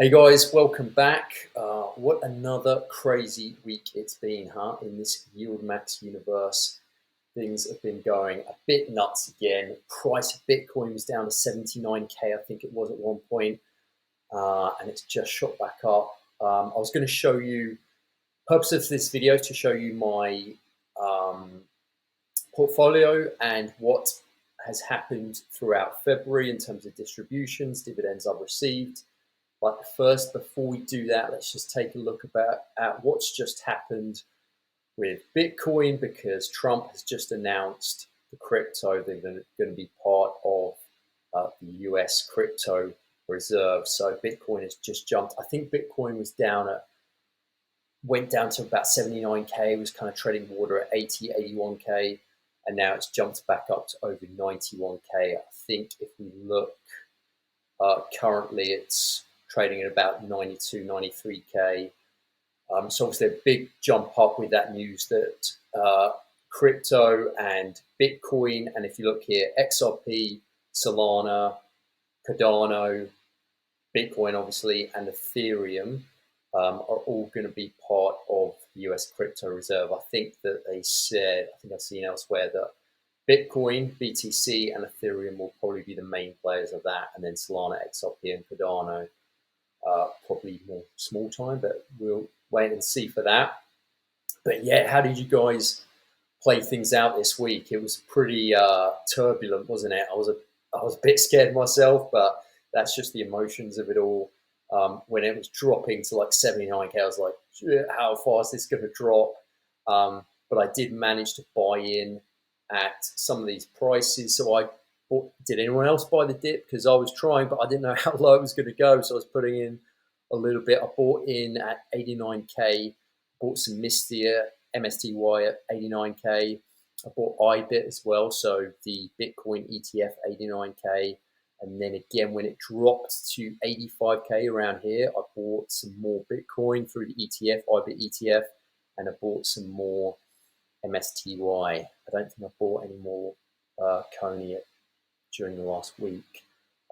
Hey guys, welcome back. What another crazy week it's been, huh? In this Yieldmax universe, things have been going a bit nuts again. Price of Bitcoin was down to 79K, I think it was at one point, and it's just shot back up. I was going to show you, purpose of this video to show you my portfolio and what has happened throughout February in terms of distributions, dividends I've received. But first, before we do that, let's just take a look at what's just happened with Bitcoin, because Trump has just announced the crypto. They're going to be part of the US crypto reserve. So Bitcoin has just jumped. I think Bitcoin went down to about 79K, was kind of treading water at 80, 81K, and now it's jumped back up to over 91K. I think if we look currently, it's trading at about 92, 93K. So obviously a big jump up with that news that crypto and Bitcoin, and if you look here, XRP, Solana, Cardano, Bitcoin obviously, and Ethereum are all going to be part of the US crypto reserve. I think that they said, I think I've seen elsewhere that Bitcoin, BTC, and Ethereum will probably be the main players of that, and then Solana, XRP, and Cardano probably more small time, but we'll wait and see for that. But yeah, how did you guys play things out this week? It was pretty turbulent, wasn't it? I was a bit scared myself, but that's just the emotions of it all. When it was dropping to like 79K, I was like, how fast is this going to drop? But I did manage to buy in at some of these prices. So I bought, did anyone else buy the dip? Because I was trying, but I didn't know how low it was going to go. So I was putting in a little bit. I bought in at 89K, bought some MSTY at 89K. I bought IBIT as well, so the Bitcoin ETF 89K. And then again, when it dropped to 85K around here, I bought some more Bitcoin through the ETF, IBIT ETF, and I bought some more MSTY. I don't think I bought any more Coney during the last week.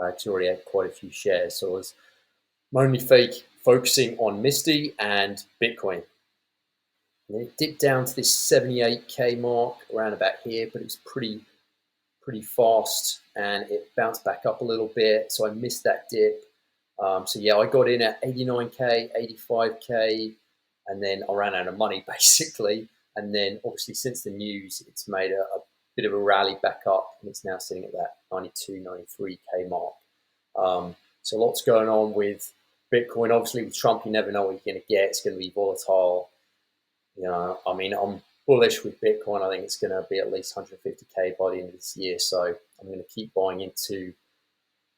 I actually already had quite a few shares, so I was mainly focusing on Misty and Bitcoin. And it dipped down to this 78K mark around about here, but it was pretty fast, and it bounced back up a little bit. So I missed that dip. So yeah, I got in at 89K, 85K, and then I ran out of money basically. And then obviously since the news, it's made a bit of a rally back up, and it's now sitting at that 92, 93K mark. So lots going on with Bitcoin. Obviously with Trump, you never know what you're going to get. It's going to be volatile. I mean, I'm bullish with Bitcoin. I think it's going to be at least 150K by the end of this year. So I'm going to keep buying into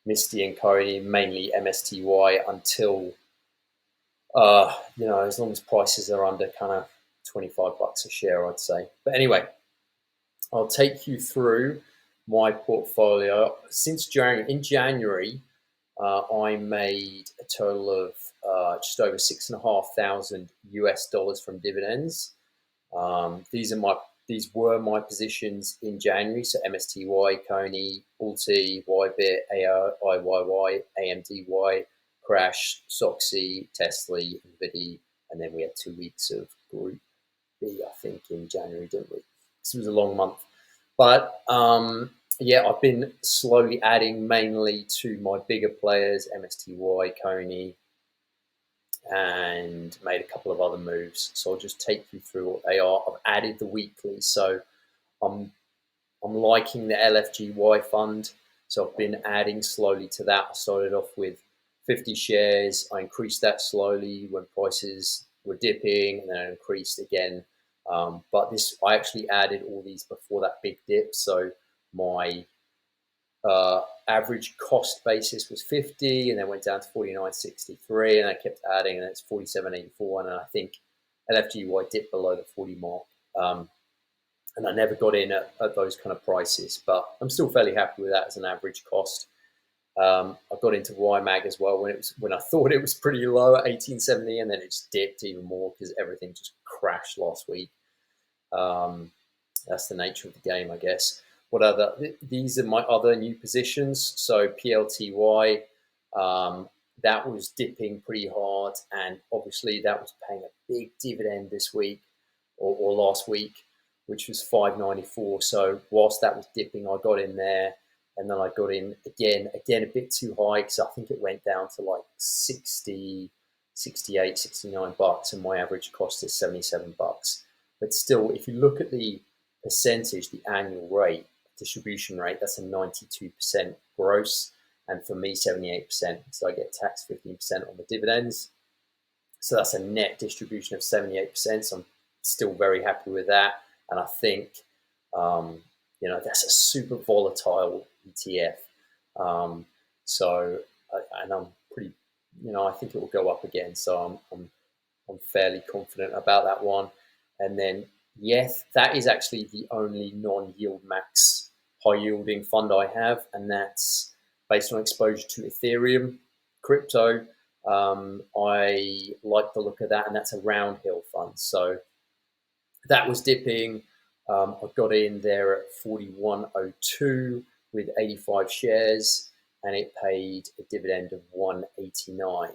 Misty and Coney, mainly MSTY, until as long as prices are under kind of $25 a share, I'd say. But anyway, I'll take you through my portfolio since January. In January, I made a total of just over $6,500 US from dividends. These were my positions in January. So MSTY, Coney, Alti, YBIT, AIYY, AMDY, Crash, Soxy, Tesla, Nvidia, and then we had 2 weeks of Group B, I think, in January, didn't we? This was a long month, but yeah, I've been slowly adding mainly to my bigger players, MSTY, Coney, and made a couple of other moves. So I'll just take you through what they are. I've added the weekly, so I'm liking the LFGY fund. So I've been adding slowly to that. I started off with 50 shares. I increased that slowly when prices were dipping, and then I increased again. But I actually added all these before that big dip. So my average cost basis was 50, and then went down to 49.63, and I kept adding, and it's 47.84, and I think LFGY dipped below the 40 mark. And I never got in at those kind of prices, but I'm still fairly happy with that as an average cost. I got into YMAG as well when I thought it was pretty low at 1870, and then it just dipped even more because everything just crashed last week. That's the nature of the game, I guess. These are my other new positions. So PLTY, that was dipping pretty hard, and obviously that was paying a big dividend this week or last week, which was 5.94. So whilst that was dipping, I got in there, and then I got in again a bit too high because I think it went down to like 60, 68, 69 bucks, and my average cost is 77 bucks. But still, if you look at the percentage, the annual rate, distribution rate, that's a 92% gross, and for me 78%. So I get taxed 15% on the dividends. So that's a net distribution of 78%. So I'm still very happy with that. And I think, that's a super volatile ETF. Um, so, and I'm pretty, I think it will go up again. So I'm fairly confident about that one. And then, yes, that is actually the only non-Yieldmax high-yielding fund I have, and that's based on exposure to Ethereum crypto. I like the look of that, and that's a round hill fund. So that was dipping. I got in there at 41.02 with 85 shares, and it paid a dividend of 189.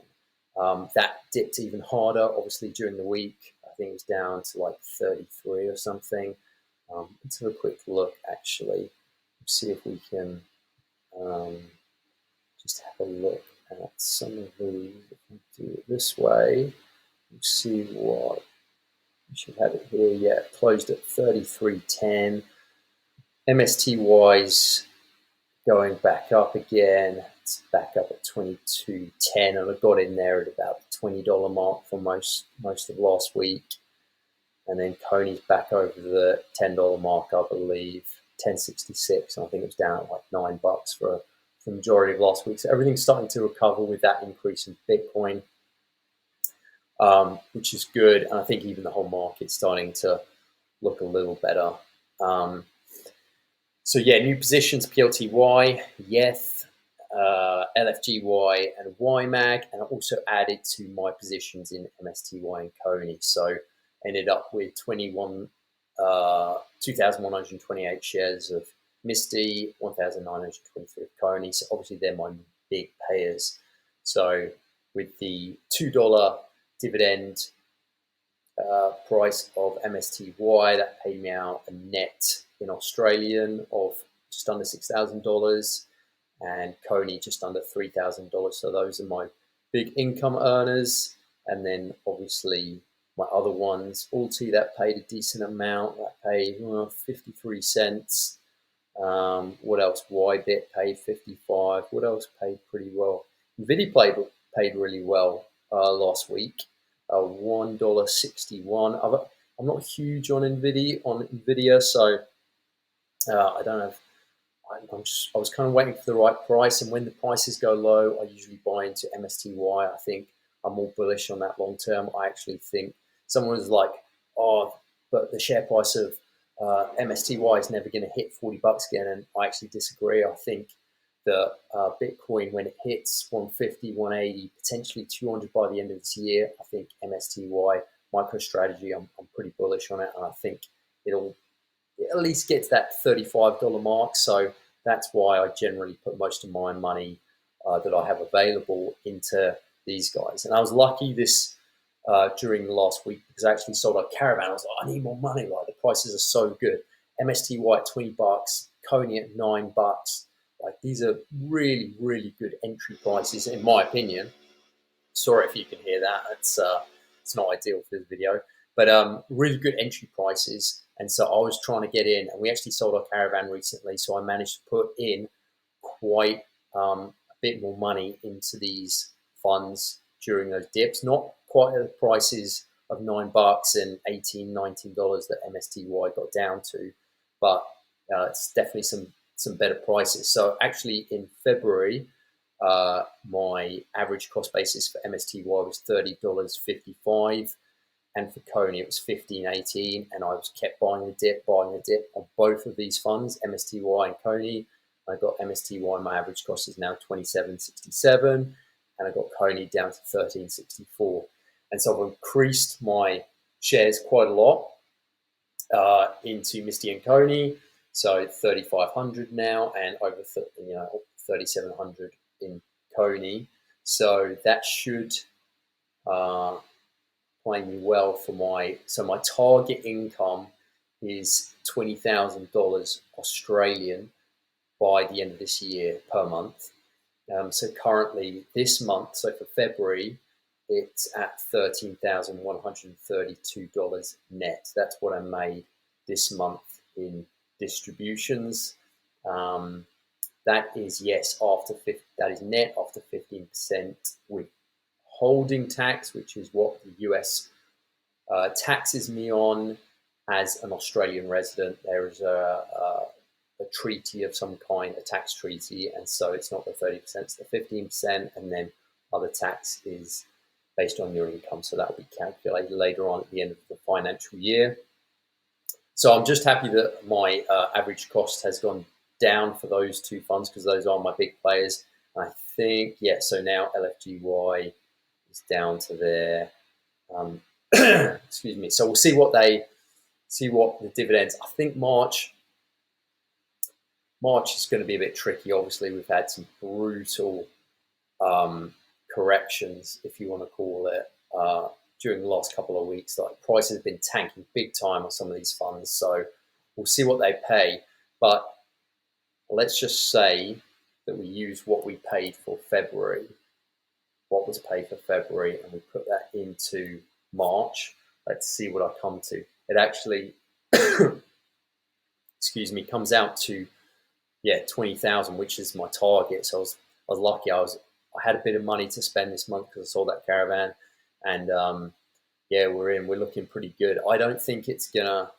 That dipped even harder, obviously, during the week. I think it was down to like 33 or something. Let's have a quick look, actually. See if we can just have a look at some of these. If we do it this way, we'll see what we should have it here. Yeah, it closed at 33.10. MSTY's going back up again. It's back up at 22.10, and I got in there at about the $20 mark for most of last week. And then Coney's back over the $10 mark, I believe, 10.66, and I think it was down at like $9 for the majority of last week. So everything's starting to recover with that increase in Bitcoin, which is good. And I think even the whole market's starting to look a little better. So yeah, new positions: PLTY, YETH, LFGY, and YMAG, and I also added to my positions in MSTY and Coney. So ended up with 2,128 shares of Misty, 1,923 of Coney. So obviously they're my big payers. So with the $2 dividend price of MSTY, that paid me out a net in Australian of just under $6,000, and Coney just under $3,000. So those are my big income earners. And then obviously my other ones, Alti, that paid a decent amount, that paid 53 cents. What else? Ybit paid 55. What else paid pretty well? Nvidia paid really well last week. $1.61. I'm not huge on Nvidia, so I don't have. I was kind of waiting for the right price, and when the prices go low, I usually buy into MSTY. I think I'm more bullish on that long term. I actually think someone was like, "Oh, but the share price of MSTY is never going to hit $40 again," and I actually disagree. I think that Bitcoin, when it hits 150, 180, potentially 200 by the end of this year, I think MSTY MicroStrategy, I'm pretty bullish on it, and I think it'll at least get to that $35 mark. So that's why I generally put most of my money that I have available into these guys. And I was lucky this during the last week because I actually sold a caravan. I was like, I need more money. Like, the prices are so good. MSTY at $20, Coney at $9. Like, these are really, really good entry prices in my opinion. Sorry if you can hear that. It's not ideal for this video, but really good entry prices. And so I was trying to get in, and we actually sold our caravan recently, so I managed to put in quite a bit more money into these funds during those dips. Not quite at the prices of $9 and $18, $19 that MSTY got down to, but it's definitely some better prices. So actually in February, my average cost basis for MSTY was $30.55, and for Coney it was $15.18, and I was kept buying the dip on both of these funds, MSTY and Coney. I got MSTY, my average cost is now $27.67, and I got Coney down to $13.64. And so I've increased my shares quite a lot into Misty and Coney, so 3,500 now, and over 3,700 in Coney. So that should play me well for my target income is $20,000 Australian by the end of this year per month. So currently this month, so for February, it's at $13,132 net. That's what I made this month in distributions. That is that is net after 15% withholding tax, which is what the US taxes me on as an Australian resident. There is a treaty of some kind, a tax treaty, and so it's not the 30%, it's the 15%, and then other tax is based on your income, so that will be calculated later on at the end of the financial year. So I'm just happy that my average cost has gone down for those two funds because those are my big players. I think, yeah, so now LFGY is down to their, excuse me. So we'll see what the dividends. I think March is going to be a bit tricky. Obviously, we've had some brutal corrections, if you want to call it, during the last couple of weeks. Like prices have been tanking big time on some of these funds, so we'll see what they pay. But let's just say that we use what we paid for February, what was paid for February, and we put that into March. Let's see what I come to. It actually, excuse me, comes out to 20,000, which is my target. So I was lucky. I had a bit of money to spend this month because I sold that caravan, and we're looking pretty good. I don't think it's gonna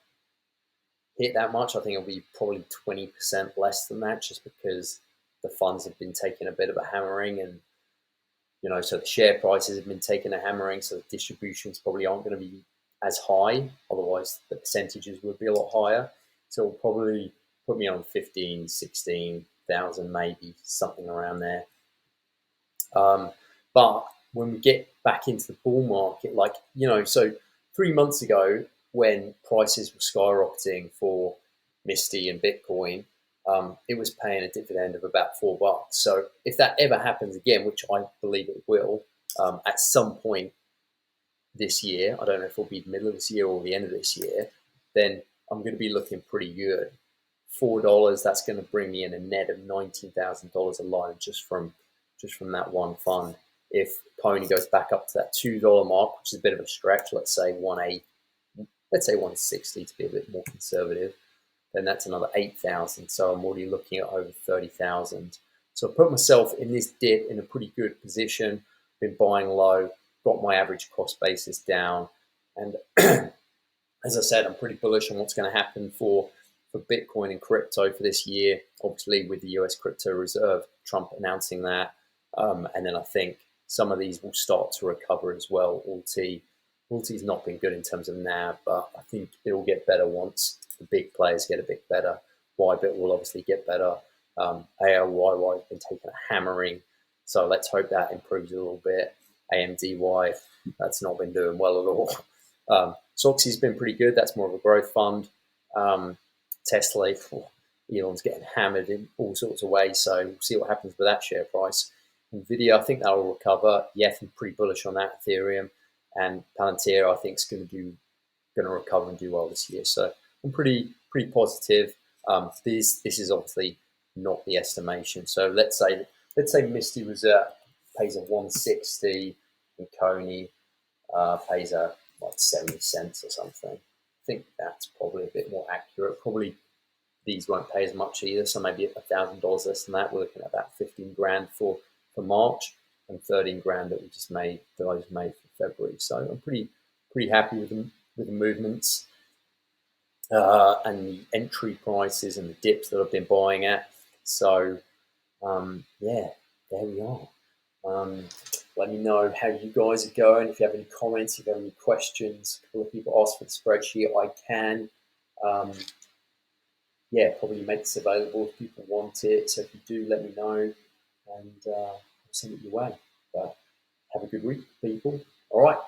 hit that much. I think it'll be probably 20% less than that, just because the funds have been taking a bit of a hammering, and so the share prices have been taking a hammering, so the distributions probably aren't going to be as high. Otherwise, the percentages would be a lot higher. So it'll probably put me on 15, 16,000, maybe something around there. But when we get back into the bull market, so 3 months ago when prices were skyrocketing for Misty and Bitcoin, it was paying a dividend of about $4. So if that ever happens again, which I believe it will, at some point this year, I don't know if it'll be the middle of this year or the end of this year, then I'm going to be looking pretty good. $4, that's going to bring me in a net of $19,000 alone just from that one fund. If Pony goes back up to that $2 mark, which is a bit of a stretch, let's say 160 to be a bit more conservative, then that's another 8,000. So I'm already looking at over 30,000. So I put myself in this dip in a pretty good position, been buying low, got my average cost basis down. And as I said, I'm pretty bullish on what's going to happen for Bitcoin and crypto for this year, obviously with the US crypto reserve, Trump announcing that. And then I think some of these will start to recover as well. Alti's not been good in terms of NAV, but I think it will get better once the big players get a bit better. Bybit will obviously get better. ALYY has been taking a hammering, so let's hope that improves a little bit. AMDY, that's not been doing well at all. Soxy's been pretty good. That's more of a growth fund. Tesla, Elon's getting hammered in all sorts of ways, so we'll see what happens with that share price. Nvidia, I think that will recover. Yeth, I'm pretty bullish on that. Ethereum and Palantir, I think is going to recover and do well this year. So I'm pretty positive. This is obviously not the estimation. So let's say Misty pays a 160 and Coney pays a 70 cents or something. I think that's probably a bit more accurate. Probably these won't pay as much either, so maybe $1,000 less than that. We're looking at about 15 grand for March and 13 grand that I just made for February. So I'm pretty happy with the movements and the entry prices and the dips that I've been buying at. So there we are. Let me know how you guys are going. If you have any comments, if you have any questions, a couple of people asked for the spreadsheet. I can, probably make this available if people want it. So if you do, let me know, and I'll send it your way. But have a good week, people. All right.